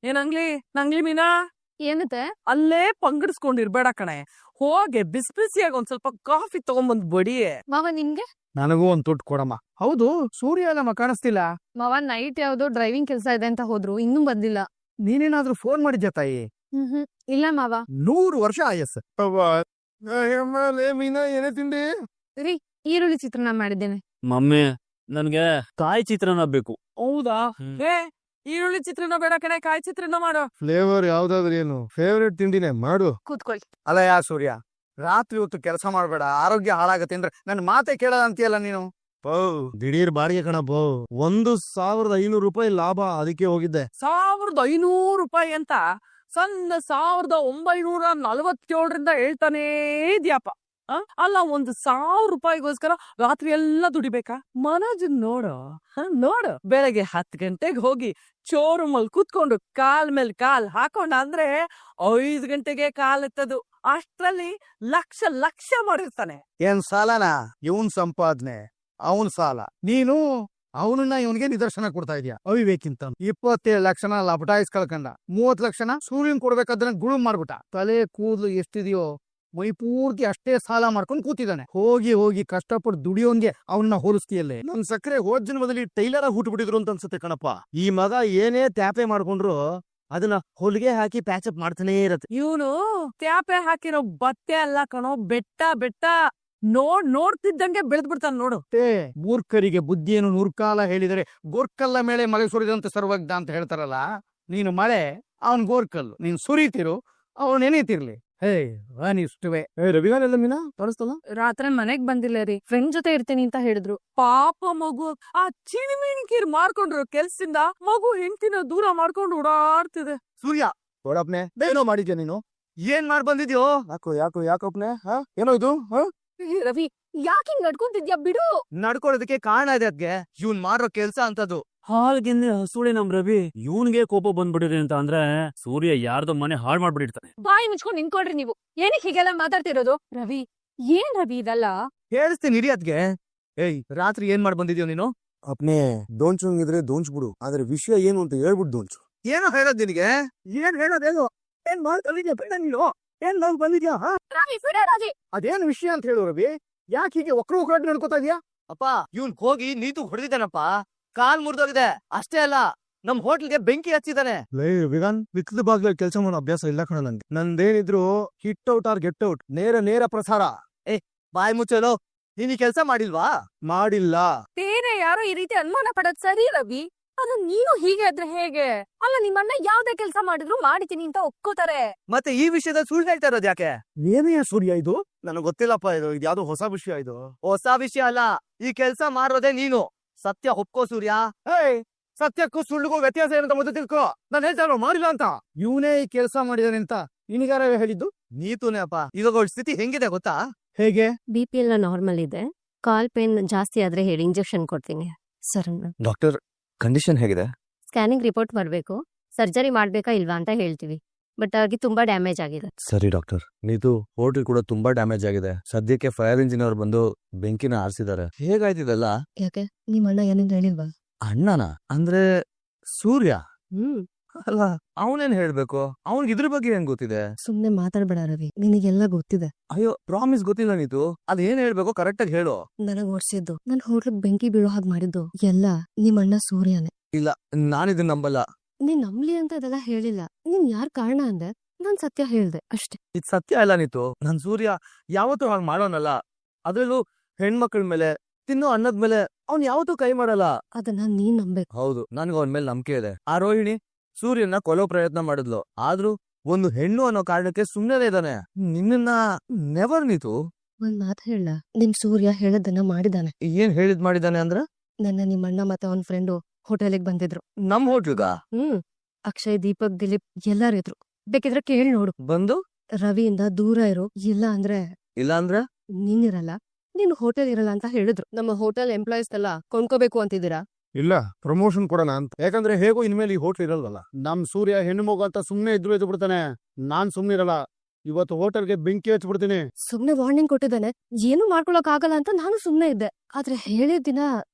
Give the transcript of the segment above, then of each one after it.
ಏನಂಗ್ಲಿ ನಂಗ್ಲಿ ಮೀನಾ ಏನತ್ತೆ ಅಲ್ಲೇ ಪಂಗಡಿಸ್ಕೊಂಡಿರ್ಬೇಡ ಕಣೆ. ಹೋಗೆ ಬಿಸಿ ಬಿಸಿಯಾಗಿ ಒಂದ್ ಸ್ವಲ್ಪ ಕಾಫಿ ತಗೊಂಬಂದ್ ಬಡಿ. ಮಾವ ನಿಮ್ಗೆ? ನನಗೂ ಒಂದ್ ತುಟ್ಟು ಕೊಡಮ್ಮ. ಹೌದು, ಸೂರ್ಯ ನಮ್ಮ ಕಾಣಿಸ್ತಿಲ್ಲ. ಮಾವ ನೈಟ್ ಯಾವ್ದೋ ಡ್ರೈವಿಂಗ್ ಕೆಲ್ಸ ಇದೆ ಅಂತ ಹೋದ್ರು, ಇನ್ನೂ ಬಂದಿಲ್ಲ. ನೀನೇನಾದ್ರೂ ಫೋನ್ ಮಾಡಿದ್ಯಾ ತಾಯಿ? ಇಲ್ಲ ಮಾವ. 100 ವರ್ಷ ಆಯಸ್. ಮೀನಾ ಏನೇ ತಿಂಡಿ? ರೀ, ಈರುಳ್ಳಿ ಚಿತ್ರಾನ್ನ ಮಾಡಿದ್ದೇನೆ. ಮಮ್ಮಿ ನನ್ಗೆ ಕಾಯಿ ಚಿತ್ರಾನ್ನ ಬೇಕು. ಹೌದಾ? ಏ ಈರುಳ್ಳಿ ಚಿತ್ರಾನ್ನ ಬೇಡ ಕಣೆ, ಕಾಯಿ ಚಿತ್ರಾನ್ನ ಮಾಡು. ಫ್ಲೇವರ್ ಯಾವ್ದಾದ್ರು ಏನು ಫೇವ್ರೇಟ್ ತಿಂಡಿನೇ ಮಾಡು. ಕೂತ್ಕೊಳ್ಳಿ. ಅಲ್ಲ ಯಾ ಸೂರ್ಯ, ರಾತ್ರಿ ಹೊತ್ತು ಕೆಲಸ ಮಾಡ್ಬೇಡ, ಆರೋಗ್ಯ ಹಾಳಾಗತ್ತೆ ಅಂದ್ರೆ ನನ್ ಮಾತೆ ಕೇಳಲ್ಲ ಅಂತೀಯಲ್ಲ ನೀನು. ದಿಢೀರ್ ಬಾಡಿಗೆ ಕಣಪ್ಪ, 1,500 ರೂಪಾಯಿ ಲಾಭ, ಅದಕ್ಕೆ ಹೋಗಿದ್ದೆ. 1,500 ರೂಪಾಯಿ ಅಂತ ಸಣ್ಣ 1947ರಿಂದ ಹೇಳ್ತಾನೇ ಇದ್ಯಪ್ಪ. ಅಲ್ಲ, 1,000 ರೂಪಾಯಿಗೋಸ್ಕರ ರಾತ್ರಿ ಎಲ್ಲ ದುಡಿಬೇಕಾ? ಮನೋಜನ್ ನೋಡು, ನೋಡು, ಬೆಳಗ್ಗೆ 10 ಗಂಟೆಗೆ ಹೋಗಿ ಶೋರೂಮ್ ಅಲ್ಲಿ ಕೂತ್ಕೊಂಡು ಕಾಲ್ ಮೇಲೆ ಕಾಲ್ ಹಾಕೊಂಡ ಅಂದ್ರೆ 5 ಗಂಟೆಗೆ ಕಾಲ್ ಎತ್ತದು. ಅಷ್ಟ್ರಲ್ಲಿ ಲಕ್ಷ ಲಕ್ಷ ಮಾಡಿರ್ತಾನೆ. ಏನ್ ಸಾಲನಾ? ಇವನ್ ಸಂಪಾದನೆ, ಅವನ್ ಸಾಲ. ನೀನು ಅವನನ್ನ ಇವನ್ಗೆ ನಿದರ್ಶನ ಕೊಡ್ತಾ ಇದೀಯ. ಅವಿವೇಕಿಂತ 27 ಲಕ್ಷನ ಲಪಟಾಯಿಸ್ ಕಳ್ಕಂಡ, 30 ಲಕ್ಷನ ಸೂರ್ಯನ್ ಕೊಡ್ಬೇಕಾದ್ರೆ ಗುಳು ಮಾಡ್ಬಿಟ್ಟ. ತಲೆ ಕೂದಲು ಎಷ್ಟಿದೆಯೋ ಮೈ ಪೂರ್ತಿ ಅಷ್ಟೇ ಸಾಲ ಮಾಡ್ಕೊಂಡು ಕೂತಿದ್ದಾನೆ. ಹೋಗಿ ಹೋಗಿ ಕಷ್ಟಪಟ್ಟು ದುಡಿಯೋನ್ಗೆ ಅವನ್ನ ಹೋಲಿಸ್ತೀಯಲ್ಲೇ. ನನ್ ಸಕ್ಕರೆ ಹೋದ್ ಜನ್ಮದಲ್ಲಿ ಟೈಲರ್ ಹುಟ್ಟುಬಿಟ್ಟಿದ್ರು ಅಂತ ಅನ್ಸುತ್ತೆ ಕಣಪ್ಪ. ಈ ಮಗ ಏನೇ ಟ್ಯಾಪೆ ಮಾಡ್ಕೊಂಡ್ರು ಅದನ್ನ ಹೊಲಿಗೆ ಹಾಕಿ ಪ್ಯಾಚಪ್ ಮಾಡ್ತಾನೆ ಇರತ್ತೆ. ಇವನು ತ್ಯಾಪೆ ಹಾಕಿರೋ ಬತ್ತೆ ಅಲ್ಲ ಕಣೋ, ಬೆಟ್ಟ ಬೆಟ್ಟ. ನೋಡ್ತಿದ್ದಂಗೆ ಬೆಳೆದ್ ಬಿಡ್ತಾನ ನೋಡು. ಮೂರ್ಖರಿಗೆ ಬುದ್ಧಿಯನ್ನು 100 ಕಾಲ ಹೇಳಿದರೆ ಗೋರ್ಕಲ್ಲ ಮೇಲೆ ಮಳೆ ಸುರಿದಂತೆ ಸರ್ವಜ್ಞ ಅಂತ ಹೇಳ್ತಾರಲ್ಲ. ನೀನು ಮಳೆ, ಅವನ್ ಗೋರ್ಕಲ್ಲು. ನೀನ್ ಸುರಿತಿರು, ಅವನ್ ನೆನೀತಿರ್ಲಿ. ಅನಿಷ್ಟುವೆ. ರವಿಗಾನೆಲ್ಲ ಮೀನಾ ತೋರಿಸ್ತಲ್ಲ. ರಾತ್ರಿ ಮನೆಗ್ ಬಂದಿಲ್ಲ ರೀ, ಫ್ರೆಂಡ್ ಜೊತೆ ಇರ್ತೀನಿ ಅಂತ ಹೇಳಿದ್ರು. ಪಾಪ ಮಗು ಆ ಚಿಣಿಮಿಣಿಕೀರ್ ಮಾಡ್ಕೊಂಡ್ರು ಕೆಲ್ಸದಿಂದ ಮಗು ಹೆಂಡತಿನ ದೂರ ಮಾಡ್ಕೊಂಡು ಓಡಾಡ್ತಿದೆ. ಸೂರ್ಯ ನೋಡಪ್ನೆ, ಏನೋ ಮಾಡಿದ್ಯಾ ನೀನು? ಏನ್ ಮಾಡ್ ಬಂದಿದ್ಯೋ? ಯಾಕಪ್ನೆ? ಏನೋ ಇದು? ರವಿ, ಯಾಕೆ ಹಿಂಗ್ ನಡ್ಕೊಂತಿದ್ಯಾ? ಬಿಡು. ನಡ್ಕೊಳ್ಳೋದಕ್ಕೆ ಕಾರಣ ಇದೆ ಅದ್ಗೆ. ಇವ್ನ್ ಮಾಡೋ ಕೆಲ್ಸ ಅಂತದು. ಹಾಲ್ಗಿಂದ ಹಸುಳಿ ನಮ್ ರವಿ ಇವನ್ಗೆ ಕೋಪ ಬಂದ್ಬಿಟ್ಟಿದೆ ಅಂತ ಅಂದ್ರೆ ಸೂರ್ಯ ಯಾರ್ದೋ ಮನೆ ಹಾಳು ಮಾಡ್ಬಿಟ್ಟಿರ್ತಾನೆ. ಬಾಯಿ ಮುಚ್ಕೊಂಡ್ ನಿಂತ್ಕೊಳ್ರಿ ನೀವು. ಏನಕ್ಕೆ ಹೀಗೆಲ್ಲ ಮಾತಾಡ್ತಿರೋದು? ರವಿ, ಏನ್ ರವಿ ಇದಲ್ಲ? ಹೇಳಿಸ್ತೀನಿ ಇರಿ ಅದ್ಗೆ. ರಾತ್ರಿ ಏನ್ ಮಾಡ್ ಬಂದಿದ್ಯೋ ನೀನು? ಅಪ್ನೆ ದೋಂಚಂಗಿದ್ರೆ ದೋಂಚ್ಬಿಡು, ಆದ್ರೆ ವಿಷಯ ಏನು ಅಂತ ಹೇಳ್ಬಿಟ್ಟು ದೋಂಚು. ಏನೋ ಹೇಳೋದ್ ನಿನಗೆ? ಏನ್ ಹೇಳೋದೇನು? ಏನ್ ಮಾಡ್ಕೊಂಡಿದ್ಯಾ ಬೇಡ ನೀನು? ಏನ್ ನಾವ್ ಬಂದಿದ್ಯಾ? ರವಿ, ಬಿಡ ರವಿ. ಅದೇನು ವಿಷಯ ಅಂತ ಹೇಳು ರವಿ. ಯಾಕೆ ಹೀಗೆ ಒಕ್ರ ನಡ್ಕೋತಾ ಇದ್ಯಾ? ಅಪ್ಪ, ಇವ್ನ್ ಹೋಗಿ ನೀತು ಹೊಡೆದಿದ್ದಾನಪ್ಪ. ಕಾಲ್ ಮುರಿದೋಗಿದೆ. ಅಷ್ಟೇ ಅಲ್ಲ, ನಮ್ ಹೋಟ್ಲ್ಗೆ ಬೆಂಕಿ ಹಚ್ಚಿದಾನೆ. ವಿಗಾನ್ ವಿಕ್ಲದ ಬಾಗ್ಲಲ್ಲಿ ಕೆಲಸ ಮಾಡೋ ಅಭ್ಯಾಸ ಇಲ್ಲ ಕಣ ನಂಗೆ. ನಂದೇನಿದ್ರು hit out or get out, ನೇರ ಪ್ರಸಾರ. ಬಾಯ್ ಮುಚ್ಚಲು, ನೀನ್ ಈ ಕೆಲ್ಸ ಮಾಡಿಲ್ವಾ? ಮಾಡಿಲ್ಲ. ಬೇರೆ ಯಾರೋ ಈ ರೀತಿ ಅನುಮಾನ ಪಡೋದ್ ಸರಿ ರವಿ. ಅದು ನೀನು ಹೀಗೆ ಆದ್ರೆ ಹೇಗೆ? ಅಲ್ಲ, ನಿಮ್ಮಣ್ಣ ಯಾವ್ದೇ ಕೆಲ್ಸ ಮಾಡಿದ್ರು ಮಾಡಿತೀನಿ ಅಂತ ಒಪ್ಕೋತಾರೆ. ಮತ್ತೆ ಈ ವಿಷಯದ ಸುಳ್ಳು ಹೇಳ್ತಾ ಇರೋದ್ ಯಾಕೆ? ಏನೇ ಸೂರ್ಯ ಇದು? ನನಗೆ ಗೊತ್ತಿಲ್ಲಪ್ಪ, ಇದು ಯಾವ್ದೋ ಹೊಸ ವಿಷಯ. ಇದು ಹೊಸ ವಿಷಯ ಅಲ್ಲ, ಈ ಕೆಲ್ಸ ಮಾಡೋದೇ ನೀನು. ಸತ್ಯ ಒಪ್ಕೋ ಸೂರ್ಯ. ಸತ್ಯಕ್ಕೂ ಸುಳ್ಳಿಗೂ ವ್ಯತ್ಯಾಸ ಏನಂತ ಮೊದಲು ತಿಳ್ಕೊ. ನಾನು ಹೇಳ್ತಾರೋ ಮಾಡಿಲ್ಲ ಅಂತ. ಇವನೇ ಈ ಕೆಲಸ ಮಾಡಿದಾನೆ ಅಂತ ನಿನಗಾರ ಹೇಳಿದ್ದು? ನೀತುನೇ ಅಪ್ಪ. ಇವಾಗ ಅವ್ಳ ಸ್ಥಿತಿ ಹೆಂಗಿದೆ ಗೊತ್ತಾ? ಹೇಗೆ? BP ಎಲ್ಲ ನಾರ್ಮಲ್ ಇದೆ. ಕಾಲ್ ಪೇನ್ ಜಾಸ್ತಿ ಆದ್ರೆ ಹೇಳಿ, ಇಂಜೆಕ್ಷನ್ ಕೊಡ್ತೀನಿ. ಸರ್, ಡಾಕ್ಟರ್ ಕಂಡೀಷನ್ ಹೇಗಿದೆ? ಸ್ಕ್ಯಾನಿಂಗ್ ರಿಪೋರ್ಟ್ ಬರ್ಬೇಕು. ಸರ್ಜರಿ ಮಾಡ್ಬೇಕಾ ಇಲ್ವಾ ಅಂತ ಹೇಳ್ತೀವಿ. ಬಟ್ ಅವ್ರಿಗೆ ತುಂಬಾ ಡ್ಯಾಮೇಜ್ ಆಗಿದೆ. ಸರಿ ಡಾಕ್ಟರ್. ನೀತು ಹೋಟೆಲ್ ಕೂಡ ತುಂಬಾ ಡ್ಯಾಮೇಜ್ ಆಗಿದೆ. ಸದ್ಯಕ್ಕೆ ಫೈರ್ ಇಂಜಿನ್ ಅವ್ರು ಬಂದು ಬೆಂಕಿನ ಆರಿಸಿದ್ದಾರೆ. ಹೇಗಾಯ್ತಿದೆಲ್ಲ? ಯಾಕೆ, ನಿಮ್ ಅಣ್ಣ ಏನೇನು ಹೇಳಿಲ್ವಾ? ಅಣ್ಣನ ಅಂದ್ರೆ ಸೂರ್ಯ? ಅಲ್ಲ, ಅವನೇನ್ ಹೇಳ್ಬೇಕು? ಅವನ್ಗೆ ಇದ್ರ ಬಗ್ಗೆ ಏನ್ ಗೊತ್ತಿದೆ? ಸುಮ್ನೆ ಮಾತಾಡ್ಬೇಡ ರವಿ, ನಿನಗೆಲ್ಲ ಗೊತ್ತಿದೆ. ಅಯ್ಯೋ, ಪ್ರಾಮಿಸ್ ಗೊತ್ತಿಲ್ಲ ನೀತು. ಅದೇನ್ ಹೇಳ್ಬೇಕು ಕರೆಕ್ಟ್ ಆಗಿ ಹೇಳು. ನನಗ್ ಓಡ್ಸಿದ್ದು, ನನ್ ಹೋಟ್ಲಿಗ್ ಬೆಂಕಿ ಬೀಳೋ ಹಾಗೆ ಮಾಡಿದ್ದು ಎಲ್ಲ ನಿಮ್ ಅಣ್ಣ ಸೂರ್ಯನೇ. ಇಲ್ಲ, ನಾನಿದನ್ನ ನಂಬಲ್ಲ. ನೀನ್ ನಂಬ್ಲಿ ಅಂತ ಇದೆಲ್ಲ ಹೇಳಿಲ್ಲ. ನೀನ್ ಯಾರ್ ಕಾರಣ ಅಂದೆ, ನಾನ್ ಸತ್ಯ ಹೇಳ್ದೆ ಅಷ್ಟೇ. ಇದು ಸತ್ಯ ಅಲ್ಲ ನೀತು. ನನ್ ಸೂರ್ಯ ಯಾವತ್ತೂ ಹಾಗೆ ಮಾಡೋನಲ್ಲ. ಅದ್ರಲ್ಲೂ ಹೆಣ್ಮಕ್ಳ ಮೇಲೆ, ತಿನ್ನೋ ಅನ್ನದ ಮೇಲೆ ಅವ್ನ್ ಯಾವತ್ತೂ ಕೈ ಮಾಡಲ್ಲ. ಅದನ್ನ ನೀನ್ ನಂಬೇಕು. ಹೌದು, ನನ್ಗ ಅವನ್ ಮೇಲೆ ನಂಬಿಕೆ ಇದೆ. ಆ ರೋಹಿಣಿ ಸೂರ್ಯನ ಕೊಲ್ಲೋ ಪ್ರಯತ್ನ ಮಾಡಿದ್ಲು, ಆದ್ರೂ ಒಂದು ಹೆಣ್ಣು ಅನ್ನೋ ಕಾರಣಕ್ಕೆ ಸುಮ್ಮನೆ ಇದ್ದಾನೆ. ನಿನ್ನ ನೆವರ್ ನೀತು. ಒಂದ್ ಮಾತು ಹೇಳ, ನಿಮ್ ಸೂರ್ಯ ಹೇಳದನ್ನ ಮಾಡಿದಾನೆ. ಏನ್ ಹೇಳಿದ್ ಮಾಡಿದಾನೆ ಅಂದ್ರ? ನನ್ನ ನಿಮ್ಮಣ್ಣ ಮತ್ತೆ ಅವನ್ ಫ್ರೆಂಡು ಹೋಟೆಲಿಗೆ ಬಂದಿದ್ರು. ನಮ್ ಹೋಟ್ಲ್ಗ? ಅಕ್ಷಯ್, ದೀಪಕ್, ದಿಲೀಪ್ ಎಲ್ಲಾರು ಇದ್ರು. ಬೇಕಿದ್ರೆ ಕೇಳಿ ನೋಡು. ಬಂದು ರವಿಯಿಂದ ದೂರ ಇರು, ಇಲ್ಲ ಅಂದ್ರೆ ನೀನಿರಲ್ಲ, ನೀನ್ ಹೋಟೆಲ್ ಇರಲ್ಲ ಅಂತ ಹೇಳಿದ್ರು. ನಮ್ಮ ಹೋಟೆಲ್ ಎಂಪ್ಲಾಯೀಸ್ ಎಲ್ಲ ಕೊಂಡ್ಕೋಬೇಕು ಅಂತಿದ್ದೀರಾ? ಇಲ್ಲ, ಪ್ರಮೋಷನ್ ಕೊಡೋಣ ಅಂತ. ಯಾಕಂದ್ರೆ ಹೇಗೋ ಇನ್ಮೇಲೆ ಈ ಹೋಟ್ಲ್ ಇರಲ್ವಲ್ಲ. ನಮ್ ಸೂರ್ಯ ಹೆಣ್ಣು ಮಗು ಅಂತ ಸುಮ್ನೆ ಇದ್ರು ಎದ್ದು ಬಿಡ್ತಾನೆ. ನಾನ್ ಸುಮ್ನೆ ಇರಲ್ಲ. ಇವತ್ತು ಹೋಟೆಲ್ಗೆ ಬೆಂಕಿ ಹಚ್ಬಿಡ್ತೀನಿ. ಸುಮ್ನೆ ವಾರ್ನಿಂಗ್ ಕೊಟ್ಟಿದ್ದಾನೆ, ಏನು ಮಾಡ್ಕೊಳಕ್ ಆಗಲ್ಲ ಅಂತ ನಾನು ಸುಮ್ನೆ ಇದ್ದೆ. ಆದ್ರೆ ಹೇಳಿದ ದಿನ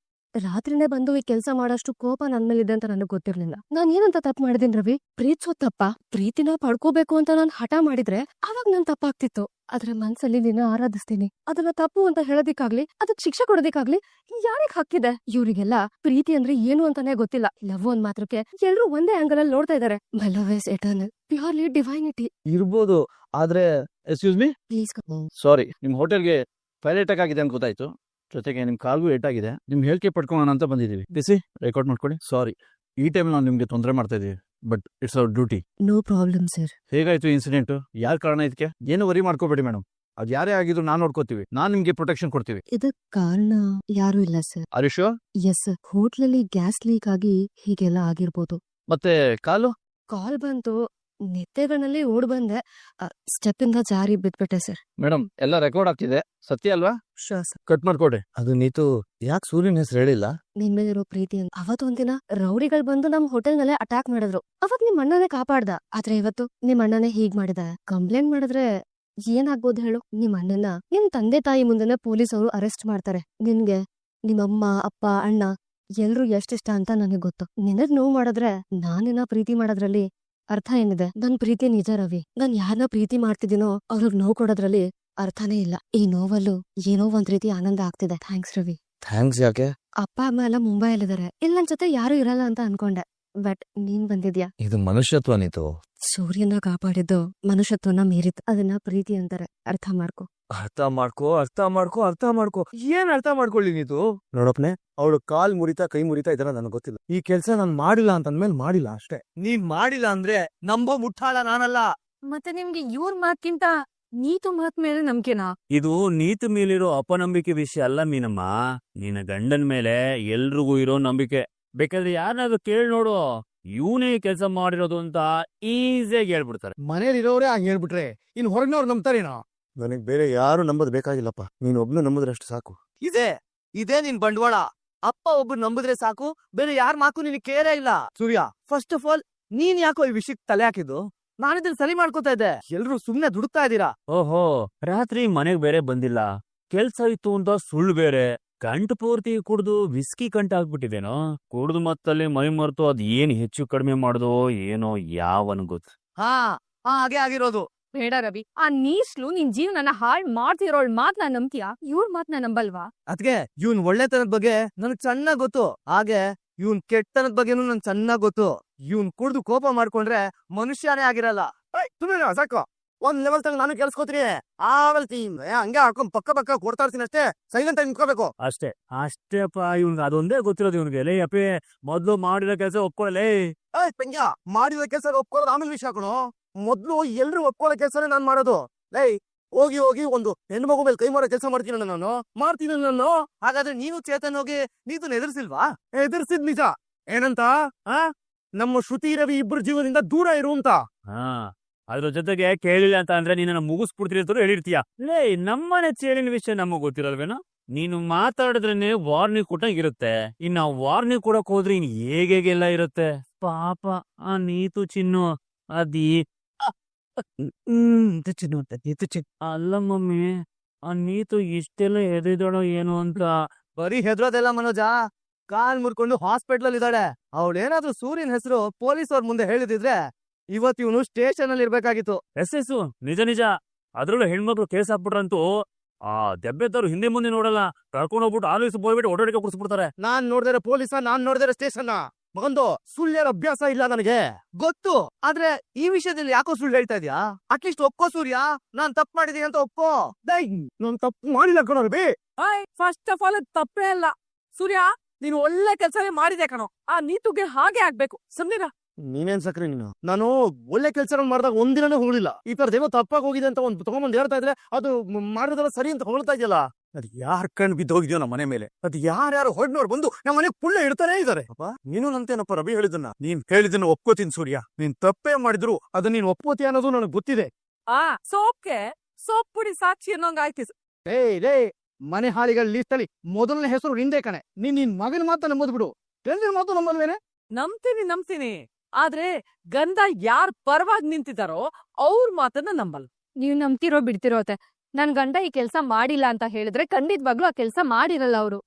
ರಾತ್ರಿನೇ ಬಂದು ಈ ಕೆಲ್ಸ ಮಾಡೋಷ್ಟು ಕೋಪ ನನ್ ಮೇಲಿದೆ ಅಂತ ನನಗ್ ಗೊತ್ತಿರ್ಲಿಲ್ಲ. ನಾನ್ ಏನಂತ ತಪ್ಪು ಮಾಡಿದೀನಿ ರವಿ? ಪ್ರೀತಿಸೋ ತಪ್ಪ? ಪ್ರೀತಿನ ಪಡ್ಕೋಬೇಕು ಅಂತ ನಾನ್ ಹಠ ಮಾಡಿದ್ರೆ ಅವಾಗ ನನ್ ತಪ್ಪಾಗ್ತಿತ್ತು. ಆದ್ರೆ ಮನ್ಸಲ್ಲಿ ನಿನ್ನ ಆರಾಧಿಸ್ತೀನಿ. ಅದನ್ನ ತಪ್ಪು ಅಂತ ಹೇಳೋದಿಕ್ಕಾಗ್ಲಿ ಅದಕ್ ಶಿಕ್ಷೆ ಕೊಡೋದಿಕ್ಕಾಗ್ಲಿ ಯಾರಿಗ್ ಹಕ್ಕಿದೆ? ಇವ್ರಿಗೆಲ್ಲ ಪ್ರೀತಿ ಅಂದ್ರೆ ಏನು ಅಂತಾನೆ ಗೊತ್ತಿಲ್ಲ. ಲವ್ ಒಂದ್ ಮಾತ್ರಕ್ಕೆ ಎಲ್ರು ಒಂದೇ ಆಂಗಲ್ ಅಲ್ಲಿ ನೋಡ್ತಾ ಇದಾರೆ. My love is eternal, purely divinity. ಇರ್ಬೋದು, ಆದ್ರೆ ಎಕ್ಸ್ಕ್ಯೂಸ್ ಮೀ, ಪ್ಲೀಸ್ ಸಾರಿ, ನಿಮ್ ಹೋಟೆಲ್ಗೆ ಫೈರ್ ಅಟ್ಯಾಕ್ ಆಗಿದೆ ಅಂತ ಗೊತ್ತಾಯ್ತು. ಜೊತೆಗೆ ನಿಮ್ ಕಾರ್ಗೂ ಏಟಾಗಿದೆ. ನಿಮ್ ಹೇಳಿಕೆ ಪಡ್ಕೊಳ್ಳೋಣ ಅಂತ ಬಂದಿದೀವಿ. ಬಿಸಿ ರೆಕಾರ್ಡ್ ಮಾಡ್ಕೊಳ್ಳಿ. ಸಾರಿ, ಈ ಟೈಮ್ ನಾವು ನಿಮ್ಗೆ ತೊಂದರೆ ಮಾಡ್ತಾ ಇದೀವಿ, but it's our duty. No problem sir. ಹೇಗಾಯ್ತು ಇನ್ಸಿಡೆಂಟ್? ಯಾರ್ ಕಾರಣ ಇದಕ್ಕೆ? ಏನು ವರಿ ಮಾಡ್ಕೋಬೇಡಿ ಮೇಡಮ್, ಅದ್ ಯಾರೇ ಆಗಿದ್ರು ನಾನ್ ನೋಡ್ಕೋತೀವಿ. ನಾನ್ ನಿಮ್ಗೆ ಪ್ರೊಟೆಕ್ಷನ್ ಕೊಡ್ತೀವಿ. ಇದಕ್ ಕಾರಣ ಯಾರು ಇಲ್ಲ ಸರ್. ಅರಿಶೋ? ಎಸ್ ಸರ್, ಹೋಟ್ಲಲ್ಲಿ ಗ್ಯಾಸ್ ಲೀಕ್ ಆಗಿ ಹೀಗೆಲ್ಲ ಆಗಿರ್ಬೋದು. ಮತ್ತೆ ಕಾಲು? ಕಾಲ್ ಬಂತು, ನಿತ್ತೆಗಳಲ್ಲಿ ಓಡ್ ಬಂದೆ, ಸ್ಟೆಪ್ ಇಂದ ಜಾರಿ ಬಿದ್ಬಿಟ್ಟೆ ಸರ್. ಮೇಡಮ್, ಎಲ್ಲ ರೆಕಾರ್ಡ್ ಆಗ್ತಿದೆ, ಸತ್ಯ ಅಲ್ವಾ? Sure sir. ಕಟ್ ಮಾಡ್ಕೊಡಿ. ಅದು ನೀತು ಯಾಕೆ ಸೂರ್ಯನ ಹೆಸರು ಹೇಳಿಲ್ಲ? ನಿನ್ ಮೇಲಿರೋ ಪ್ರೀತಿ ಅಂತ. ಅವತ್ತೊಂದಿನ ರೌಡಿಗಳು ಬಂದು ನಮ್ ಹೋಟೆಲ್ ಮೇಲೆ ಅಟ್ಯಾಕ್ ಮಾಡಿದ್ರು. ಅವತ್ ನಿಮ್ ಅಣ್ಣನೇ ಕಾಪಾಡ್ದ. ಆದ್ರೆ ಇವತ್ತು ನಿಮ್ ಅಣ್ಣನೇ ಹೀಗ್ ಮಾಡಿದ. ಕಂಪ್ಲೇಂಟ್ ಮಾಡಿದ್ರೆ ಏನಾಗ್ಬೋದು ಹೇಳು? ನಿಮ್ ಅಣ್ಣನ ನಿಮ್ ತಂದೆ ತಾಯಿ ಮುಂದೆನೆ ಪೊಲೀಸ್ ಅವರು ಅರೆಸ್ಟ್ ಮಾಡ್ತಾರೆ. ನಿನ್ಗೆ ನಿಮ್ಮಮ್ಮ ಅಪ್ಪ ಅಣ್ಣ ಎಲ್ರು ಎಷ್ಟಿಷ್ಟ ಅಂತ ನನಗೆ ಗೊತ್ತು. ನಿನಗ್ ನೋವು ಮಾಡಿದ್ರೆ ನಾನಿನ್ನ ಪ್ರೀತಿ ಮಾಡೋದ್ರಲ್ಲಿ ಅರ್ಥ ಏನಿದೆ? ನನ್ ಪ್ರೀತಿ ನಿಜ ರವಿ. ನಾನ್ ಯಾರನ್ನ ಪ್ರೀತಿ ಮಾಡ್ತಿದ್ದೀನೋ ಅವ್ರಿಗೆ ನೋವು ಕೊಡೋದ್ರಲ್ಲಿ ಅರ್ಥನೇ ಇಲ್ಲ. ಈ ನೋವಲ್ಲೂ ಏನೋ ಒಂದ್ ರೀತಿ ಆನಂದ ಆಗ್ತಿದೆ. ಥ್ಯಾಂಕ್ಸ್ ರವಿ. ಥ್ಯಾಂಕ್ಸ್ ಯಾಕೆ? ಅಪ್ಪ ಅಮ್ಮ ಎಲ್ಲ ಮುಂಬೈಯಲ್ಲಿದ್ದಾರೆ. ಇಲ್ಲಿ ನನ್ ಜೊತೆ ಯಾರು ಇರಲ್ಲ ಅಂತ ಅನ್ಕೊಂಡೆ, ಬಟ್ ನೀನ್ ಬಂದಿದ್ಯಾ. ಇದು ಮನುಷ್ಯತ್ವ ನೀತು. ಸೂರ್ಯನ ಕಾಪಾಡಿದ್ದು ಮನುಷ್ಯತ್ವನ ಮೀರಿತು. ಅದನ್ನ ಪ್ರೀತಿ ಅಂತಾರೆ. ಅರ್ಥ ಮಾಡ್ಕೊ. ಅರ್ಥ ಮಾಡ್ಕೋ. ಏನ್ ಅರ್ಥ ಮಾಡ್ಕೊಳ್ಳಿ ನೀತು? ನೋಡಪ್ನೆ, ಅವಳು ಕಾಲ್ ಮುರಿತಾ ಕೈ ಮುರಿತಾ ಇದರ ನನಗೆ ಗೊತ್ತಿಲ್ಲ. ಈ ಕೆಲ್ಸ ನಾನ್ ಮಾಡಿಲ್ಲ ಅಂತಂದ್ಮೇಲೆ ಮಾಡಿಲ್ಲ ಅಷ್ಟೇ. ನೀನ್ ಮಾಡಿಲ್ಲ ಅಂದ್ರೆ ನಂಬೋ ಮುಟ್ಟಾಳ ನಾನಲ್ಲ. ಮತ್ತೆ ನಿಮ್ಗೆ ಇವ್ರ ಮಾತ್ಕಿಂತ ನೀತು ಮಾತ್ ಮೇಲೆ ನಂಬಿಕೆನಾ? ಇದು ನೀತಿ ಮೇಲಿರೋ ಅಪನಂಬಿಕೆ ವಿಷಯ ಅಲ್ಲ ಮೀನಮ್ಮ. ನಿನ್ನ ಗಂಡನ್ ಮೇಲೆ ಎಲ್ರಿಗೂ ಇರೋ ನಂಬಿಕೆ. ಬೇಕಾದ್ರೆ ಯಾರನ್ನಾದ್ರೂ ಕೇಳಿ ನೋಡು, ಇವನೇ ಕೆಲಸ ಮಾಡಿರೋದು ಅಂತ ಈಸಿಯಾಗಿ ಹೇಳ್ಬಿಡ್ತಾರೆ. ಮನೇಲಿರೋರೇ ಹಂಗ ಹೇಳ್ಬಿಟ್ರೆ ಇನ್ ಹೊರಗಿನವ್ರು ನಂಬ್ತಾರೇನೋ? ನನಗ್ ಬೇರೆ ಯಾರು ನಂಬೋದು ಬೇಕಾಗಿಲ್ಲಪ್ಪ. ನೀನ್ ಒಬ್ನು ನಂಬುದ್ರಷ್ಟು ಸಾಕು. ಇದೇ ನಿನ್ ಬಂಡವಾಳ. ಅಪ್ಪ ಒಬ್ರು ನಂಬಿದ್ರೆ ಸಾಕು, ಬೇರೆ ಯಾರ ಮಾಕು ನಿನಗೆ ಕೇರೇ ಇಲ್ಲ. ಸೂರ್ಯ, ಫಸ್ಟ್ ಆಫ್ ಆಲ್ ನೀನ್ ಯಾಕೋ ಈ ವಿಷಯಕ್ಕೆ ತಲೆ ಹಾಕಿದ್ದು? ನಾನಿದ್ರೆ ಸರಿ ಮಾಡ್ಕೋತಾ ಇದ್ದೆ. ಎಲ್ರು ಸುಮ್ನೆ ದುಡುಕ್ತಾ ಇದೀರಾ. ಓಹೋ, ರಾತ್ರಿ ಮನೆಗ್ ಬೇರೆ ಬಂದಿಲ್ಲ, ಕೆಲ್ಸ ಇತ್ತು ಅಂತ ಸುಳ್ಳು ಬೇರೆ. ಗಂಟು ಪೂರ್ತಿ ಕುಡ್ದು ವಿಸ್ಕಿ ಕಂಟ ಆಗ್ಬಿಟ್ಟಿದೇನೋ. ಕುಡ್ದು ಮತ್ತಲ್ಲಿ ಮೈ ಮರ್ತು ಅದ್ ಏನ್ ಹೆಚ್ಚು ಕಡಿಮೆ ಮಾಡ್ದೋ ಏನೋ, ಯಾವನ್ ಗೊತ್ತು. ಹಾಗೆ ಆಗಿರೋದು. ಬೇಡ ರವಿ, ಆ ನೀಸ್ಲು ನಿನ್ ಜೀವನನ ಹಾಳ್ ಮಾಡ್ತಿರೋಳ್ ಮಾತ್ನ ನಂಬ್ತೀಯಾ? ಇವ್ರ ಮಾತ್ನ ನಂಬಲ್ವಾ? ಅದ್ಕೆ ಇವ್ನ್ ಒಳ್ಳೆತನದ ಬಗ್ಗೆ ನನಗ್ ಚೆನ್ನಾಗ್ ಗೊತ್ತು. ಹಾಗೆ ಇವ್ನ್ ಕೆಟ್ಟತನದ ಬಗ್ಗೆನೂ ನನ್ ಚೆನ್ನಾಗ್ ಗೊತ್ತು. ಇವ್ನ್ ಕುಡ್ದು ಕೋಪ ಮಾಡ್ಕೊಂಡ್ರೆ ಮನುಷ್ಯನೇ ಆಗಿರಲ್ಲ. ಸಾಕು, ಒಂದ್ ಲೆವೆಲ್ ತಗ ನಾನು ಕೆಲ್ಸ್ಕೋತೀನಿ. ಆಮೇಲೆ ಹಂಗೆ ಹಾಕೊಂಡ್ ಪಕ್ಕ ಕೊಡ್ತಾ ಇರ್ತೀನಿ ಅಷ್ಟೇ. ಸೈಲೆಂಟ್ ಆಗಿ ನಿಂತ್ಕೋಬೇಕು ಅಷ್ಟೇ ಅಷ್ಟೇಪ್ಪ. ಇವ್ನ್ಗೆ ಅದೊಂದೇ ಗೊತ್ತಿರೋದು ಇವ್ನಿಗೆ. ಲೇ ಅಪ್ಪಿ, ಮೊದ್ಲು ಮಾಡಿರೋ ಕೆಲಸ ಒಪ್ಕೊಳ್ಳಲೇ. ಪಂಜ ಮಾಡಿದ ಕೆಲಸ ಒಪ್ಕೊಳ್ಳೋದು ಆಮೇಲೆ ವಿಷಯ ಹಾಕೋಣ. ಮೊದ್ಲು ಎಲ್ರು ಒಪ್ಕೊಳ್ಳೋ ಕೆಲಸನೇ ನಾನ್ ಮಾಡೋದು. ಲೈ ಹೋಗಿ ಒಂದು ಹೆಣ್ಮಗು ಮೇಲೆ ಕೈ ಮಾಡೋ ಕೆಲಸ ಮಾಡ್ತೀನಿ ನಾನು. ಹಾಗಾದ್ರೆ ನೀನು ಚೇತನ್ ಹೋಗಿ ನೀತು ಎದುರಿಸಿಲ್ವಾ? ಎದುರಿಸಿದ್ ನಿಜ. ಏನಂತ? ನಮ್ಮ ಶ್ರುತಿ ರವಿ ಇಬ್ರು ಜೀವನದಿಂದ ದೂರ ಇರು ಅಂತ. ಅದ್ರ ಜೊತೆಗೆ ಕೇಳಿಲ್ಲ ಅಂತ ಅಂದ್ರೆ ನೀನ ಮುಗಿಸ್ಬಿಡ್ತೀರಿ ಅಂತ ಹೇಳಿರ್ತೀಯ. ಲೇ, ನಮ್ಮನೆ ಚೇಳಿನ ವಿಷಯ ನಮಗ್ ಗೊತ್ತಿರಲ್ವೇನೋ? ನೀನು ಮಾತಾಡಿದ್ರೆ ವಾರ್ನಿಂಗ್ ಕೊಟ್ಟಂಗಿರುತ್ತೆ. ಇನ್ನ ವಾರ್ನಿಂಗ್ ಕೊಡಕ್ ಹೋದ್ರೆ ಇನ್ ಹೇಗೆಲ್ಲ ಇರುತ್ತೆ. ಪಾಪ ಆ ನೀತು ಚಿನ್ನು ಅದೀ ಅಲ್ಲ ಮಮ್ಮಿ, ಆ ನೀತು ಇಷ್ಟೆಲ್ಲ ಎದಿದಳೋ ಏನೋ ಅಂತ. ಬರೀ ಹೆದ್ರೋದೆಲ್ಲ ಮನೋಜ. ಕಾಲ್ ಮುರ್ಕೊಂಡು ಹಾಸ್ಪಿಟಲ್ ಇದ್ದಾಳೆ. ಅವಳೇನಾದ್ರೂ ಸೂರ್ಯನ ಹೆಸರು ಪೊಲೀಸ್ ಅವ್ರ ಮುಂದೆ ಹೇಳಿದಿದ್ರೆ ಇವತ್ತು ಇವನು ಸ್ಟೇಷನ್ ಅಲ್ಲಿ ಇರ್ಬೇಕಾಗಿತ್ತು. ಎಸ್ ನಿಜ. ಅದ್ರಲ್ಲೂ ಹೆಣ್ಮಕ್ಳು ಕೇಸ್ ಹಾಕ್ಬಿಟ್ರಂತೂ ಆ ದೆಬ್ಬೆದ್ದವ್ರು ಹಿಂದೆ ಮುಂದೆ ನೋಡಲ್ಲ, ಕರ್ಕೊಂಡು ಹೋಗ್ಬಿಟ್ಟು ಆಲೀಸ್ ಬೋಯ್ಬಿಟ್ಟು ಓಡಾಡಿಕೆ ಕುಡಿಸ್ಬಿಡ್ತಾರೆ. ನಾನ್ ನೋಡ್ದಿರ ಪೊಲೀಸ, ನಾನ್ ನೋಡ್ದಿರ ಸ್ಟೇಷನ್. ಮಗಂದು ಸುಳ್ಳು ಅಭ್ಯಾಸ ಇಲ್ಲ ನನಗೆ ಗೊತ್ತು. ಆದ್ರೆ ಈ ವಿಷಯದಲ್ಲಿ ಯಾಕೋ ಸುಳ್ಳು ಹೇಳ್ತಾ ಇದ್ಯಾ? ಅಟ್ಲೀಸ್ಟ್ ಒಪ್ಕೋ ಸೂರ್ಯ, ನಾನ್ ತಪ್ಪು ಮಾಡಿದೀನಿ ಅಂತ ಒಪ್ಕೋ. ನಾನ್ ತಪ್ಪು ಮಾಡಿಲ್ಲ ಕಣೋ ಬಿ. ಫಸ್ಟ್ ಆಫ್ ಆಲ್ ತಪ್ಪೇ ಅಲ್ಲ ಸೂರ್ಯ, ನೀನು ಒಳ್ಳೆ ಕೆಲಸನೇ ಮಾಡಿದೆ ಕಣೋ. ಆ ನೀತುಗೆ ಹಾಗೆ ಆಗ್ಬೇಕು. ಸುಮ್ನಿರ. ನೀನೇನ್ ಸಕ್ರಿ ನೀನು. ನಾನು ಒಳ್ಳೆ ಕೆಲಸ ಮಾಡಿದಾಗ ಒಂದಿನನೇ ಹೋಗ್ಲಿಲ್ಲ. ಈ ತರದೇನೋ ತಪ್ಪಾಗಿ ಹೋಗಿದೆ ಅಂತ ಒಂದು ತಗೊಂಬಂದ್ ಹೇಳ್ತಾ ಇದ್ರೆ ಅದು ಮಾಡಿದ್ರೆಲ್ಲ ಸರಿ ಅಂತ ಹೊಗಳ್ತಾ ಇದೆಯಲ್ಲ. ಅದ್ ಯಾರ್ ಕಣ್ ಬಿದ್ದೋಗಿದ್ಯೋ ನಮ್ಮ ಮನೆ ಮೇಲೆ. ಅದ್ ಯಾರ್ಯಾರು ಹೊಡ್ನೋಡ್ ಬಂದು ನಮ್ಮ ಮನೆ ಪುಳ್ಳ ಇಡ್ತಾನೆ ಇದಾರೆ. ನೀನು ನಂತೇನಪ್ಪ ರವಿ ಹೇಳಿದನ್ನ. ನೀನ್ ಹೇಳಿದನ್ನ ಒಪ್ಕೋತೀನಿ ಸೂರ್ಯ. ನೀನ್ ತಪ್ಪೇ ಮಾಡಿದ್ರು ಅದನ್ನ ನೀನ್ ಒಪ್ಕೋತಿ ಅನ್ನೋದು ನನಗೆ ಗೊತ್ತಿದೆ. ಸೋಪ್ಗೆ ಸೋಪ್ ಪುಡಿ ಸಾಕ್ಷಿ ಅನ್ನೋಂಗ ಆಯ್ತು. ಲೇ ಮನೆ ಹಾಳಿಗಳ ಲೀಸ್ಟ್ ಅಲ್ಲಿ ಮೊದಲನೇ ಹೆಸರು ನಿಂದೆ ಕಣೆ. ನಿನ್ ಮಗನ ಮಾತ್ರ ನಂಬೋದು ಬಿಡು. ಗಂಡನ ಮಾತು ನಂಬಲ್ವೇನೆ? ನಂಬ್ತೀನಿ. ಆದ್ರೆ ಗಂಧ ಯಾರ್ ಪರವಾಗಿ ನಿಂತಿದಾರೋ ಅವ್ರ ಮಾತನ್ನ ನಂಬಲ್. ನೀವ್ ನಂಬ್ತಿರೋ ಬಿಡ್ತಿರೋತೆ. ನನ್ ಗಂಡ ಈ ಕೆಲ್ಸ ಮಾಡಿಲ್ಲ ಅಂತ ಹೇಳಿದ್ರೆ ಖಂಡಿತವಾಗ್ಲೂ ಆ ಕೆಲ್ಸ ಮಾಡಿರಲ್ಲ ಅವ್ರು.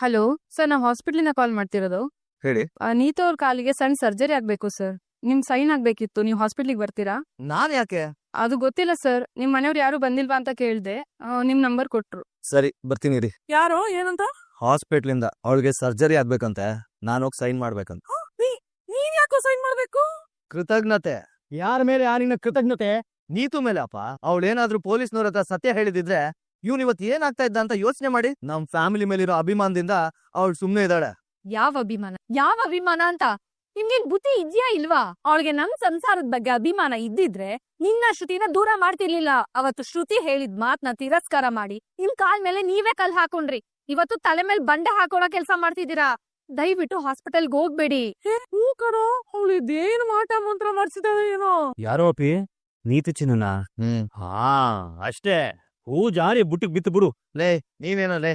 ಹಲೋ ಸರ್, ನಾವು ಹಾಸ್ಪಿಟ್ಲಿಂದ ಕಾಲ್ ಮಾಡ್ತಿರೋದು. ಹೇಳಿ. ನೀತು ಅವ್ರ ಕಾಲಿಗೆ ಸಣ್ಣ ಸರ್ಜರಿ ಆಗ್ಬೇಕು ಸರ್. ನಿಮ್ ಸೈನ್ ಆಗ್ಬೇಕಿತ್ತು. ನೀವು ಹಾಸ್ಪಿಟ್ಲಿಗೆ ಬರ್ತೀರಾ? ನಾನ್ ಯಾಕೆ? ಅದು ಗೊತ್ತಿಲ್ಲ ಸರ್. ನಿಮ್ ಮನೆಯವ್ರು ಯಾರು ಬಂದಿಲ್ವಾ ಅಂತ ಕೇಳ್ದೆ. ನಿಮ್ ನಂಬರ್ ಕೊಟ್ರು. ಸರಿ, ಬರ್ತೀನಿ ರೀ. ಯಾರೋ ಏನಂತ? ಹಾಸ್ಪಿಟ್ಲಿಂದ ಅವಳಿಗೆ ಸರ್ಜರಿ ಆಗ್ಬೇಕಂತೆ, ನಾನು ಹೋಗಿ ಸೈನ್ ಮಾಡ್ಬೇಕಂತ. ನೀನ್ ಯಾಕೋ ಸೈನ್ ಮಾಡ್ಬೇಕು? ಕೃತಜ್ಞತೆ. ಯಾರ ಮೇಲೆ ಯಾರಿನ ಕೃತಜ್ಞತೆ? ನೀತು ಮೇಲೆ ಅಪ್ಪ. ಅವಳೇನಾದ್ರೂ ಪೊಲೀಸ್ನವ್ರ ಹತ್ರ ಸತ್ಯ ಹೇಳಿದಿದ್ರೆ ಇವ್ನು ಇವತ್ತು ಏನಾಗ್ತಾ ಇದ್ದ ಅಂತ ಯೋಚನೆ ಮಾಡಿ. ನಮ್ ಫ್ಯಾಮಿಲಿ ಮೇಲಿರೋ ಅಭಿಮಾನದಿಂದ ಅವಳು ಸುಮ್ನೆ ಇದ್ದಾಳೆ. ಯಾವ ಅಭಿಮಾನ ಅಂತ ನಿಮ್ಗೇನ್ ಬುದ್ಧಿ ಇದ್ಯಾ ಇಲ್ವಾ? ಅವಳಿಗೆ ನಮ್ ಸಂಸಾರದ ಬಗ್ಗೆ ಅಭಿಮಾನ ಇದ್ದಿದ್ರೆ ನಿನ್ನ ಶ್ರುತಿನ ದೂರ ಮಾಡ್ತಿರ್ಲಿಲ್ಲ. ಅವತ್ತು ಶ್ರುತಿ ಹೇಳಿದ್ ಮಾತ್ನ ತಿರಸ್ಕಾರ ಮಾಡಿ ನಿಮ್ ಕಾಲ್ ಮೇಲೆ ನೀವೇ ಕಲ್ ಹಾಕೊಂಡ್ರಿ. ಇವತ್ತು ತಲೆ ಮೇಲೆ ಬಂಡೆ ಹಾಕೋಣ ಕೆಲ್ಸ ಮಾಡ್ತಿದ್ದೀರಾ. ದಯವಿಟ್ಟು ಹಾಸ್ಪಿಟಲ್ಗೆ ಹೋಗ್ಬೇಡಿ. ಹೂ ಕಣೋ, ಅವಳು ಇದೇನು ಮಾಟ ಮಂತ್ರ ಮಾಡ್ಸಿದಾಳೆ ಏನೋ. ಯಾರೋ ಅಪಿ, ನೀತಿ ಚಿನ್ನ. ಹಾ ಅಷ್ಟೇ, ಹೂ ಜಾರಿ ಬುಟ್ಟಿಗೆ ಬಿತ್ತು ಬಿಡು. ಲೇ ನೀನೇನೋ ಲೇ.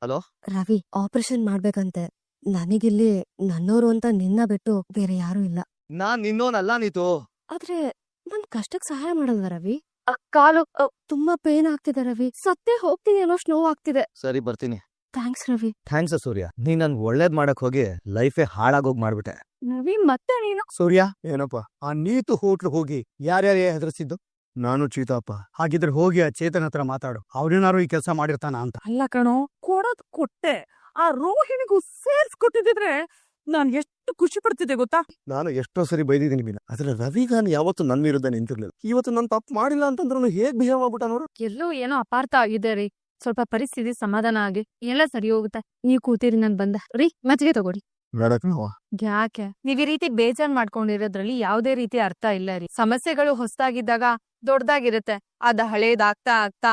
ಹಲೋ ರವಿ, ಆಪರೇಷನ್ ಮಾಡ್ಬೇಕಂತೆ. ನನಗಿಲ್ಲಿ ನನ್ನೋರು ಅಂತ ನಿನ್ನ ಬಿಟ್ಟು ಬೇರೆ ಯಾರು ಇಲ್ಲ. ನಾನ್ ನಿನ್ನೋನಲ್ಲ ನೀತು. ಆದ್ರೆ ನನ್ ಕಷ್ಟಕ್ ಸಹಾಯ ಮಾಡಲ್ವ ರವಿ? ಕಾಲು ತುಂಬಾ ಪೇನ್ ಆಗ್ತಿದೆ ರವಿ. ಸತ್ತೇ ಹೋಗ್ತೀನಿ ಅನ್ನೋಷ್ಟು ನೋವು ಆಗ್ತಿದೆ. ಸರಿ ಬರ್ತೀನಿ. ಥ್ಯಾಂಕ್ಸ್ ರವಿ. ಥ್ಯಾಂಕ್ಸ್ ಸೂರ್ಯ, ನೀನ್ ನನ್ ಒಳ್ಳೇದ್ ಮಾಡಕ್ ಹೋಗಿ ಲೈಫೇ ಹಾಳಾಗೋಗ್ ಮಾಡ್ಬಿಟ್ಟೆ. ರವಿ, ಮತ್ತೆ ನೀನು? ಸೂರ್ಯ, ಏನಪ್ಪ ಆ ನೀತು ಹೋಟ್ಲು ಹೋಗಿ ಯಾರ್ಯಾರೇ ಹೆದರ್ಸಿದ್ದು? ನಾನು ಚೀತಾಪ್ಪ. ಹಾಗಿದ್ರೆ ಹೋಗಿ ಆ ಚೇತನ್ ಹತ್ರ ಮಾತಾಡು. ಅವ್ರೇನಾರು ಈ ಕೆಲಸ ಮಾಡಿರ್ತಾನ ಅಂತ. ಅಲ್ಲ ಕಣೋ, ಕೊಡೋದ್ ಕೊಟ್ಟೆ. ಆ ರೋಹಿಣಿಗೂ ಸೇರ್ಸ್ ಕೊಟ್ಟಿದ್ರೆ ನಾನ್ ಎಷ್ಟು ಖುಷಿ ಪಡ್ತಿದ್ದೆ ಗೊತ್ತಾ? ನಾನು ಎಷ್ಟೋ ಸರಿ ಬೈದಿದ್ದೀನಿ ಮೀನಾ, ಆದ್ರೆ ರವಿಗಾನ್ ಯಾವತ್ತು ನನ್ ವಿರುದ್ಧ ನಿಂತಿರ್ಲಿಲ್ಲ. ಇವತ್ತು ನನ್ ತಪ್ಪು ಮಾಡಿಲ್ಲ ಅಂತಂದ್ರು ಹೇಗ್ ಬಿಹೇವ್ ಮಾಡ್ಬಿಟ್ಟಾನವ್ರು. ಎಲ್ಲೋ ಏನೋ ಅಪಾರ್ಥ ಆಗಿದೆ ರೀ. ಸ್ವಲ್ಪ ಪರಿಸ್ಥಿತಿ ಸಮಾಧಾನ ಆಗಿ ಎಲ್ಲ ಸರಿ ಹೋಗುತ್ತೆ. ನೀವ್ ಕೂತೀರಿ, ನನ್ ಬಂದ ರೀ. ಮಜ್ಜಿಗೆ ತಗೋರಿ. ಯಾಕೆ ನೀವ್ ಈ ರೀತಿ ಬೇಜಾರ್ ಮಾಡ್ಕೊಂಡಿರೋದ್ರಲ್ಲಿ ಯಾವ್ದೇ ರೀತಿ ಅರ್ಥ ಇಲ್ಲ ರೀ. ಸಮಸ್ಯೆಗಳು ಹೊಸದಾಗಿದ್ದಾಗ ದೊಡ್ಡದಾಗಿರುತ್ತೆ. ಅದ ಹಳೇದಾಗ್ತಾ ಆಗ್ತಾ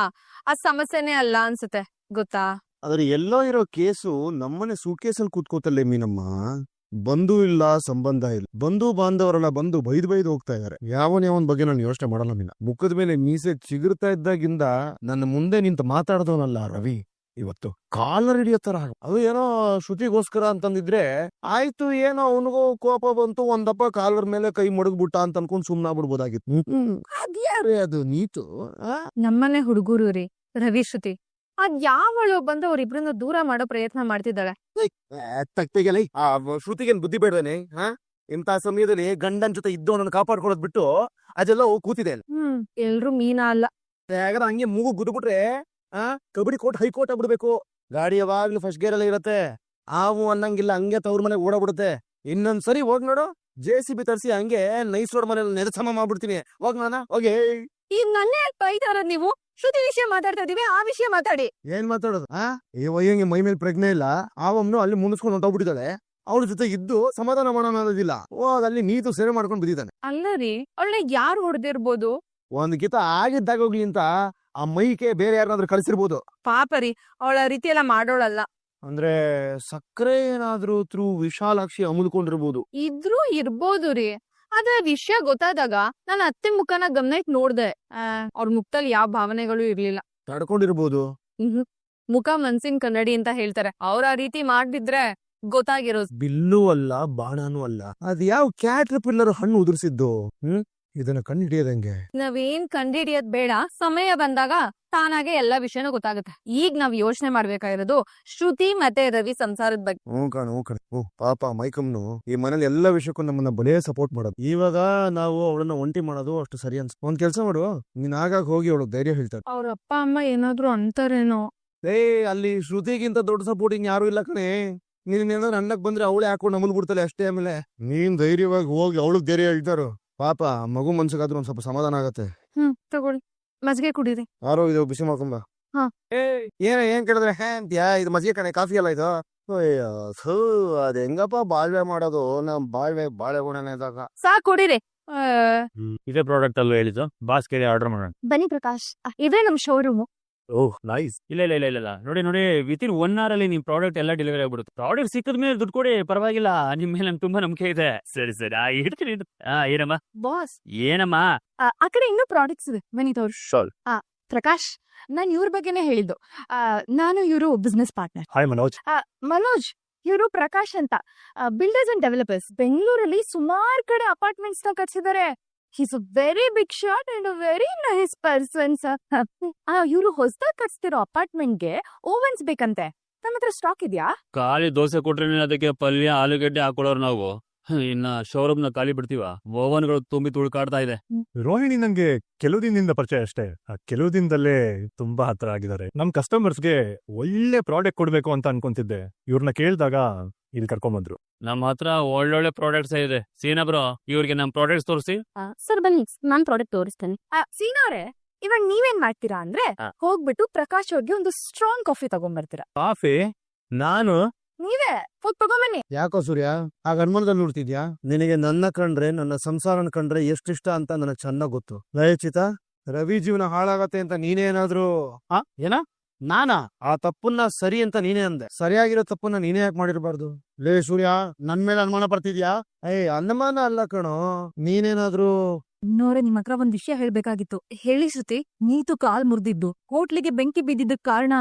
ಆ ಸಮಸ್ಯೆನೇ ಅಲ್ಲ ಅನ್ಸುತ್ತೆ, ಗೊತ್ತಾ? ಆದ್ರೆ ಎಲ್ಲೋ ಇರೋ ಕೇಸು ನಮ್ಮನೆ ಸೂಟ್ ಕೇಸಲ್ಲಿ ಕೂತ್ಕೋತಲ್ಲೇ ಮೀನಮ್ಮ. ಬಂಧು ಇಲ್ಲ, ಸಂಬಂಧ ಇಲ್ಲ. ಬಂಧು ಬಾಂಧವರೆಲ್ಲ ಬಂದು ಬೈದು ಹೋಗ್ತಾ ಇದಾರೆ. ಯಾವನ್ ಬಗ್ಗೆ ನಾನು ಯೋಚನೆ ಮಾಡಲ್ಲ ಮೀನ. ಮುಖದ ಮೇಲೆ ಮೀಸೆ ಚಿಗುರ್ತಾ ಇದ್ದಾಗಿಂದ ನನ್ನ ಮುಂದೆ ನಿಂತು ಮಾತಾಡ್ದವನಲ್ಲ ರವಿ, ಇವತ್ತು ಕಾಲರ್ ಹಿಡಿಯೋ ತರ. ಅದು ಏನೋ ಶ್ರುತಿಗೋಸ್ಕರ ಅಂತಂದಿದ್ರೆ ಆಯ್ತು, ಏನೋ ಅವನಿಗೂ ಕೋಪ ಬಂತು, ಒಂದಪ್ಪ ಕಾಲರ್ ಮೇಲೆ ಕೈ ಮಡಗ್ಬಿಟ್ಟ ಅಂತ ಅನ್ಕೊಂಡ್ ಸುಮ್ನಾಗ್ಬಿಡ್ಬೋದಾಗಿತ್ತು. ಅದ್ಯಾರೇ ಅದು ನೀತು? ನಮ್ಮನೆ ಹುಡುಗರು ರೀ, ರವಿ ಶ್ರುತಿ. ಅದ್ ಯಾವಳು ಬಂದು ಅವ್ರಿಬ್ರನ್ನ ದೂರ ಮಾಡೋ ಪ್ರಯತ್ನ ಮಾಡ್ತಿದ್ದಾಳೆ. ಶ್ರುತಿಗೇನ್ ಬುದ್ಧಿ ಬೇಡವೇನೆ? ಇಂಥ ಸಮಯದಲ್ಲಿ ಗಂಡನ್ ಜೊತೆ ಇದ್ದವನನ್ನ ಕಾಪಾಡ್ಕೊಳ್ಳೋದ್ ಬಿಟ್ಟು ಅದೆಲ್ಲ ಕೂತಿದೆ. ಎಲ್ರು ಮೀನಾ ಅಲ್ಲ. ಯಾಕಂದ್ರೆ ಹಂಗೆ ಮೂಗು ಗುದ್ಬಿಟ್ರೆ ಕಬಡ್ಡಿ ಕೋರ್ಟ್ ಹೈಕೋರ್ಟ್ ಆಗ್ಬಿಡ್ಬೇಕು. ಗಾಡಿ ಯಾವಾಗ್ಲೂ ಫಸ್ಟ್ ಗೇರ್ ಅಲ್ಲಿ ಇರತ್ತೆ. ಆವು ಅನ್ನಂಗಿಲ್ಲ, ಹಂಗೆ ತವ್ರ ಮನೆ ಓಡಾಬಿಡುತ್ತೆ. ಇನ್ನೊಂದ್ಸರಿ ಹೋಗ್ ನೋಡು, JCB ತರಿಸಿ ಹಂಗೆ ನೈಸ್ ರೋಡ್ ಮನೇಲಿ ನೆದಸಮ ಮಾಡ್ಬಿಡ್ತೀನಿ. ಹೋಗ್ ನಾನ ಹೋಗಿ. ಈಗ ನನ್ನೇ ಬೈತಾರ ನೀವು? ಶ್ರುತಿ ವಿಷಯ ಮಾತಾಡ್ತಾ ಇದೀವಿ, ಆ ವಿಷಯ ಮಾತಾಡಿ. ಏನ್ ಮಾತಾಡೋದು? ಈ ವಯ್ಯಂಗೆ ಮೈ ಮೇಲೆ ಪ್ರಜ್ಞೆ ಇಲ್ಲ. ಆವಮ್ನು ಅಲ್ಲಿ ಮುಂದಿಸ್ಕೊಂಡು ಹೊಂಟೋಗ್ಬಿಟ್ಟಿದ್ದಾಳೆ. ಅವ್ರ ಜೊತೆ ಇದ್ದು ಸಮಾಧಾನ ಮಾಡೋಣ ಅನ್ನೋದಿಲ್ಲ. ಅಲ್ಲಿ ನೀತು ಸೇವೆ ಮಾಡ್ಕೊಂಡು ಬಿದ್ದಿದ್ದಾನೆ. ಅಲ್ಲ ರೀ, ಅವಳನ್ನ ಯಾರು ಹೊಡೆದಿರ್ಬೋದು? ಒಂದ್ ಕಿತ ಆಗಿದ್ದಾಗ ಹೋಗ್ಲಿ ಅಂತ ಆ ಮೈಕೆ ಬೇರೆ ಯಾರನ್ನಾದ್ರೂ ಕಳಿಸಿರ್ಬೋದು. ಪಾಪ ರೀ, ಅವಳ ರೀತಿ ಎಲ್ಲ ಮಾಡೋಳಲ್ಲ. ಅಂದ್ರೆ ಸಕ್ಕರೆ ಏನಾದ್ರೂ ಥ್ರೂ ವಿಶಾಲಾಕ್ಷಿ ಅಮುಲ್ಕೊಂಡಿರ್ಬೋದು. ಇದ್ರೂ ಇರ್ಬೋದು ರೀ. ಆದ್ರೆ ವಿಷಯ ಗೊತ್ತಾದಾಗ ನಾನು ಅತ್ತೆ ಮುಖನ ಗಮನ ಇಟ್ಟು ನೋಡ್ದೆ. ಅವ್ರ ಮುಖದಲ್ಲಿ ಯಾವ ಭಾವನೆಗಳು ಇರ್ಲಿಲ್ಲ. ತಡ್ಕೊಂಡಿರ್ಬೋದು. ಮುಖ ಮನ್ಸಿನ ಕನ್ನಡಿ ಅಂತ ಹೇಳ್ತಾರೆ. ಅವ್ರ ಆ ರೀತಿ ಮಾಡ್ಬಿದ್ರೆ ಗೊತ್ತಾಗಿರೋದು. ಬಿಲ್ಲು ಅಲ್ಲ, ಬಾಣನೂ ಅಲ್ಲ. ಅದ್ ಯಾವ ಕ್ಯಾಟ್ರ್ ಪಿಲ್ಲರ್ ಹಣ್ಣು ಉದುರಿಸಿದ್ದು? ಇದನ್ನ ಕಂಡು ಹಿಡಿಯೋದಂಗೆ. ನಾವೇನ್ ಕಂಡಿಡಿಯೋದ್ ಬೇಡ, ಸಮಯ ಬಂದಾಗ ತಾನಾಗೆ ಎಲ್ಲಾ ವಿಷಯನೂ ಗೊತ್ತಾಗುತ್ತೆ. ಈಗ ನಾವ್ ಯೋಚನೆ ಮಾಡ್ಬೇಕಾಗಿರೋದು ಶ್ರುತಿ ಮತ್ತೆ ರವಿ ಸಂಸಾರದ ಬಗ್ಗೆ. ಪಾಪ ಮೈಕಮ್ನು ಈ ಮನೇಲಿ ಎಲ್ಲಾ ವಿಷಯಕ್ಕೂ ನಮ್ಮನ್ನ ಬಲೇ ಸಪೋರ್ಟ್ ಮಾಡೋದು. ಇವಾಗ ನಾವು ಅವಳನ್ನ ಒಂಟಿ ಮಾಡೋದು ಅಷ್ಟು ಸರಿ ಅನ್ಸ್. ಒಂದ್ ಕೆಲ್ಸ ಮಾಡು, ನೀನ್ ಆಗಾಗ ಹೋಗಿ ಅವಳು ಧೈರ್ಯ ಹೇಳ್ತಾರೆ. ಅವ್ರ ಅಪ್ಪ ಅಮ್ಮ ಏನಾದ್ರು ಅಂತಾರೇನೋ. ಅಲ್ಲಿ ಶ್ರುತಿಗಿಂತ ದೊಡ್ಡ ಸಪೋರ್ಟಿಂಗ್ ಯಾರು ಇಲ್ಲ ಕಣೆ. ನೀನ್ ಏನಾದ್ರು ಅಣ್ಣಕ್ ಬಂದ್ರೆ ಅವಳೇ ಹಾಕೊಂಡು ನಮಲ್ ಬಿಡ್ತಾಳೆ ಅಷ್ಟೇ. ಆಮೇಲೆ ನೀನ್ ಧೈರ್ಯವಾಗಿ ಹೋಗಿ ಅವಳಗ್ ಧೈರ್ಯ ಹೇಳ್ತಾರು. ಪಾಪ ಮಗು ಮನ್ಸಿಗಾದ್ರೂ ಒಂದ್ ಸ್ವಲ್ಪ ಸಮಾಧಾನ ಆಗತ್ತೆ. ತಗೊಳ್ಳಿ, ಮಜ್ಜಿಗೆ ಕುಡೀರಿ. ಯಾರೋ ಇದು ಬಿಸಿ ಮಾಡ್ಕೊಂಬ. ಏನ್ ಕೇಳಿದ್ರೆ ಇದು ಮಜ್ಜಿಗೆ ಕಣೆ, ಕಾಫಿ ಅಲ್ಲ ಇದು. ಅದ್ ಹೆಂಗಪ್ಪ ಬಾಳ್ವೆ ಮಾಡೋದು? ನಮ್ ಬಾಳೆ ಗುಣನೇ ಇದ್ದಾಗ ಸಾಕ್ ಕುಡೀರಿ. ಇದೇ ಪ್ರಾಡಕ್ಟ್ ಅಲ್ಲೂ ಹೇಳಿದ್ದು, ಬಾಸ್ ಕೇಳಿ ಆರ್ಡರ್ ಮಾಡೋಣ. ಬನ್ನಿ ಪ್ರಕಾಶ್, ಇದೇ ನಮ್ ಶೋರೂಮ್. ಓಹ್ ನೈಸ್. ಇಲ್ಲ ನೋಡಿ ವಿತಿನ್ 1 hour ಅಲ್ಲಿ ನಿಮ್ ಪ್ರಾಡಕ್ಟ್ ಎಲ್ಲ ಡೆಲಿವರಿ ಆಗ್ಬಿಡುತ್ತೆ. ಪ್ರಾಡಕ್ಟ್ ಸಿಕ್ಕದ ಮೇಲೆ ದುಡ್ಡು ಕೊಡಿ, ಪರವಾಗಿಲ್ಲ. ನಿಮ್ ಮೇಲೆ ನಂಗೆ ತುಂಬಾ ನಂಬಿಕೆ ಇದೆ. ಸರಿ ಇಡ್ತೀನಿ. ಏನಮ್ಮ ಬಾಸ್? ಏನಮ್ಮ? ಆ ಕಡೆ ಇನ್ನೂ ಪ್ರಾಡಕ್ಟ್ಸ್ ಇದೆ, ಬನ್ನಿ ತೋರ್. ಪ್ರಕಾಶ್, ನಾನ್ ಇವ್ರ ಬಗ್ಗೆನೆ ಹೇಳಿದ್ದು. ನಾನು ಇವರು business partner. Hi Manoj. Manoj, ಇವರು ಪ್ರಕಾಶ್ ಅಂತ, ಬಿಲ್ಡರ್ಸ್ ಅಂಡ್ ಡೆವಲಪರ್ಸ್. ಬೆಂಗಳೂರಲ್ಲಿ ಸುಮಾರು ಕಡೆ ಅಪಾರ್ಟ್ಮೆಂಟ್ಸ್ ನ ಕಟ್ಸಿದ್ದಾರೆ. He's a very big shot and a very nice person, sir. ಇವರು ಹೊಸದಾಗಿ ಕಟ್ಸ್ತಿರೋ ಅಪಾರ್ಟ್ಮೆಂಟ್ಗೆ ಓವನ್ಸ್ ಬೇಕಂತೆ. ನಮ್ಮ ಹತ್ರ ಸ್ಟಾಕ್ ಇದ್ಯಾ? ಖಾಲಿ ದೋಸೆ ಕೊಟ್ರೆ ನೀನ್ ಅದಕ್ಕೆ ಪಲ್ಯ ಆಲೂಗಡ್ಡೆ ಹಾಕೊಳ್ಳೋರು ನಾವು. ಇನ್ನ ಶೋರೂಮ್ ನ ಖಾಲಿ ಬಿಡ್ತೀವ? ಓವನ್ಗಳು ತುಂಬಿ ತುಳ್ಕಾಡ್ತಾ ಇದೆ. ರೋಹಿಣಿ ನಂಗೆ ಕೆಲವು ದಿನದಿಂದ ಪರಿಚಯ ಅಷ್ಟೇ. ಆ ಕೆಲವು ದಿನದಲ್ಲೇ ತುಂಬಾ ಹತ್ರ ಆಗಿದ್ದಾರೆ. ನಮ್ ಕಸ್ಟಮರ್ಸ್ಗೆ ಒಳ್ಳೆ ಪ್ರಾಡಕ್ಟ್ ಕೊಡ್ಬೇಕು ಅಂತ ಅನ್ಕೊಂತಿದ್ದೆ. ಇವ್ರನ್ನ ಕೇಳಿದಾಗ ಇಲ್ಲಿ ಕರ್ಕೊಂಬಂದ್ರು. ನಮ್ಮ ಹತ್ರ ಒಳ್ಳೊಳ್ಳೆ ಪ್ರಾಡಕ್ಟ್ಸ್ ಇದೆ. ಸೀನಾ ಬ್ರೋ, ಇವ್ರಿಗೆ ನಮ್ ಪ್ರಾಡಕ್ಟ್ಸ್ ತೋರಿಸಿ. ಸರ್ ಬನ್ನಿ, ನಾನ್ ಪ್ರಾಡಕ್ಟ್ ತೋರಿಸ್ತೇನೆ. ಸೀನಾವ್ರೆ, ಇವಾಗ ನೀವೇನ್ ಮಾಡ್ತೀರಾ ಅಂದ್ರೆ ಹೋಗ್ಬಿಟ್ಟು ಪ್ರಕಾಶ್ ಅವ್ರಿಗೆ ಒಂದು ಸ್ಟ್ರಾಂಗ್ ಕಾಫಿ ತಗೊಂಡ್ಬರ್ತೀರಾ. ಕಾಫಿ? ನಾನು ನೀವೇ ಹೋಗ್ ತಗೊಂಬನ್ನಿ. ಯಾಕೋ ಸೂರ್ಯ ಆಗ ಅನುಮಾನದಲ್ಲಿ ನೋಡ್ತಿದ್ಯಾ? ನಿನಗೆ ನನ್ನ ಕಂಡ್ರೆ, ನನ್ನ ಸಂಸಾರನ ಕಂಡ್ರೆ ಎಷ್ಟಿಷ್ಟ ಅಂತ ನನಗೆ ಚೆನ್ನಾಗ್ ಗೊತ್ತು. ಲಯಚಿತ, ರವಿ ಜೀವನ ಹಾಳಾಗತ್ತೆ ಅಂತ ನೀನೇನಾದ್ರೂ ಏನ ನಾನಾ ಆ ತಪ್ಪನ್ನ ಸರಿ ಅಂತ ನೀನೇ ಅಂದೆ. ಸರಿಯಾಗಿರೋ ತಪ್ಪನ್ನ ನೀನೇ ಯಾಕೆ ಮಾಡಿರ್ಬಾರ್ದು? ಲೇ ಸೂರ್ಯ, ನನ್ ಮೇಲೆ ಅನುಮಾನ ಪಡ್ತಿದ್ಯಾ? ಅನುಮಾನ ಅಲ್ಲ ಕಣೋ, ನೀನೇನಾದ್ರೂ ಇನ್ನೋರೆ ನಿಮ್ ಹತ್ರ ಒಂದ್ ವಿಷಯ ಹೇಳ್ಬೇಕಾಗಿತ್ತು. ಹೇಳಿ ಶ್ರುತಿ, ನೀತು ಕಾಲ್ ಮುರಿದಿದ್ದು ಹೋಟ್ಲಿಗೆ ಬೆಂಕಿ ಬಿದ್ದಿದ್ದಕ್ ಕಾರಣ